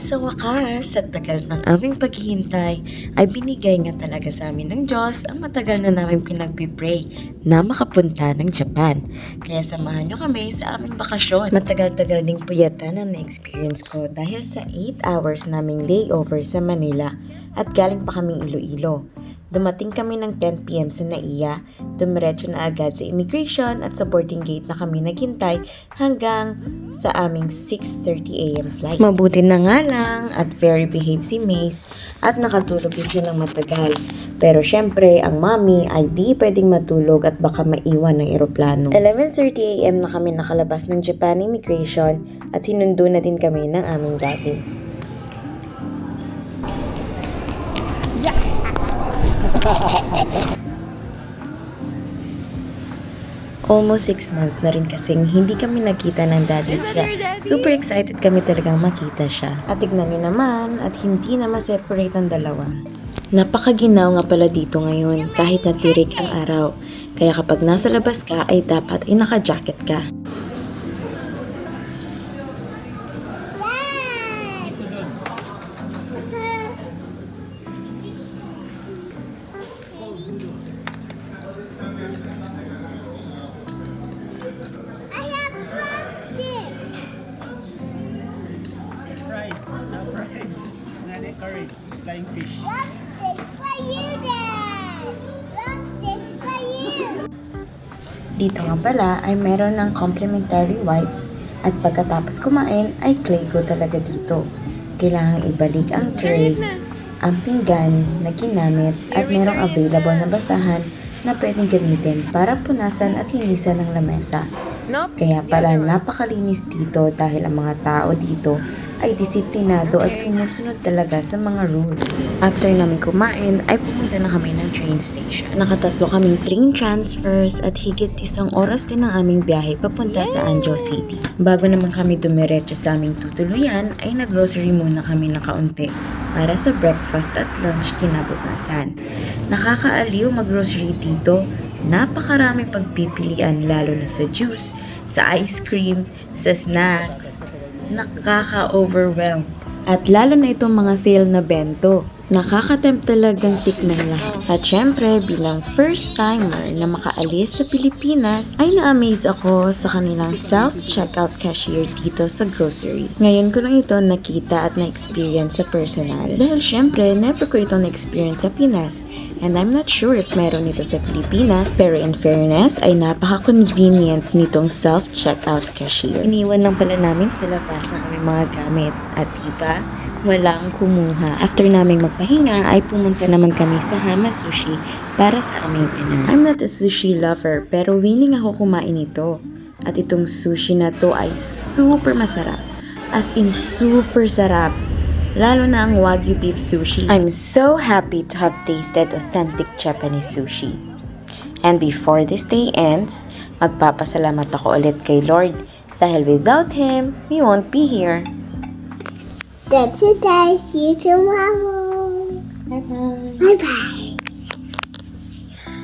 sa wakas, sa tagal ng aming paghihintay, ay binigay nga talaga sa amin ng Diyos ang matagal na namin pinagpipray na makapunta ng Japan. Kaya samahan nyo kami sa aming bakasyon. Matagal-tagal ding puyatan ang na-experience ko dahil sa 8 hours naming layover sa Manila at galing pa kaming Iloilo. Dumating kami ng 10 PM sa NAIA, dumiretso na agad sa immigration at sa boarding gate na kami naghintay hanggang sa aming 6:30 AM flight. Mabuti na nga lang at very behaved si Mace at nakatulog din siya ng matagal. Pero syempre, ang mommy ay di pwedeng matulog at baka maiwan ng eroplano. 11:30 AM na kami nakalabas ng Japan Immigration at sinundo na din kami ng aming daddy. Almost 6 months na rin kasing hindi kami nakita ng daddy. Kaya super excited kami talagang makita siya. At tignan nyo naman at hindi na ma-separate ang dalawa. Napakaginaw nga pala dito ngayon kahit natirik ang araw. Kaya kapag nasa labas ka ay dapat ay naka-jacket ka. Curry, flying fish. Drumsticks for you, Dad! Drumsticks for you! Dito nga pala ay meron ng complimentary wipes at pagkatapos kumain ay clay go talaga dito. Kailangang ibalik ang tray, ang pinggan na ginamit at merong available na basahan na pwedeng gamitin para punasan at linisan ng lamesa. Kaya pala napakalinis dito dahil ang mga tao dito ay disiplinado at sumusunod talaga sa mga rules. After namin kumain, ay pumunta na kami ng train station. Nakatatlo kaming train transfers at higit 1 oras din ang aming biyahe papunta sa Angeles City. Bago naman kami dumiretso sa aming tutuluyan, ay nag-grocery muna kami na kaunti para sa breakfast at lunch kinabukasan. Nakakaaliw mag-grocery dito. Napakaraming pagpipilian lalo na sa juice, sa ice cream, sa snacks. Nakaka-overwhelmed. At lalo na itong mga sale na bento. Nakaka-tempt talagang tikman lahat. At syempre, bilang first timer na makaalis sa Pilipinas, ay na-amaze ako sa kanilang self-checkout cashier dito sa grocery. Ngayon ko lang ito nakita at na-experience sa personal. Dahil syempre, never ko ito na-experience sa Pinas. And I'm not sure if meron ito sa Pilipinas, pero in fairness, ay napaka-convenient nitong self-checkout cashier. Iniwan lang pala namin sa labas ng aming mga gamit. At iba, walang kumuha. After naming magpahinga, ay pumunta naman kami sa Hama Sushi para sa aming dinner. I'm not a sushi lover, pero willing ako kumain ito. At itong sushi na to ay super masarap. As in, super sarap. Lalo na ang Wagyu beef sushi. I'm so happy to have tasted authentic Japanese sushi. And before this day ends, magpapasalamat ako ulit kay Lord dahil without Him, we won't be here. That's it, guys. See you tomorrow. Bye-bye. Bye-bye.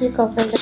You covered the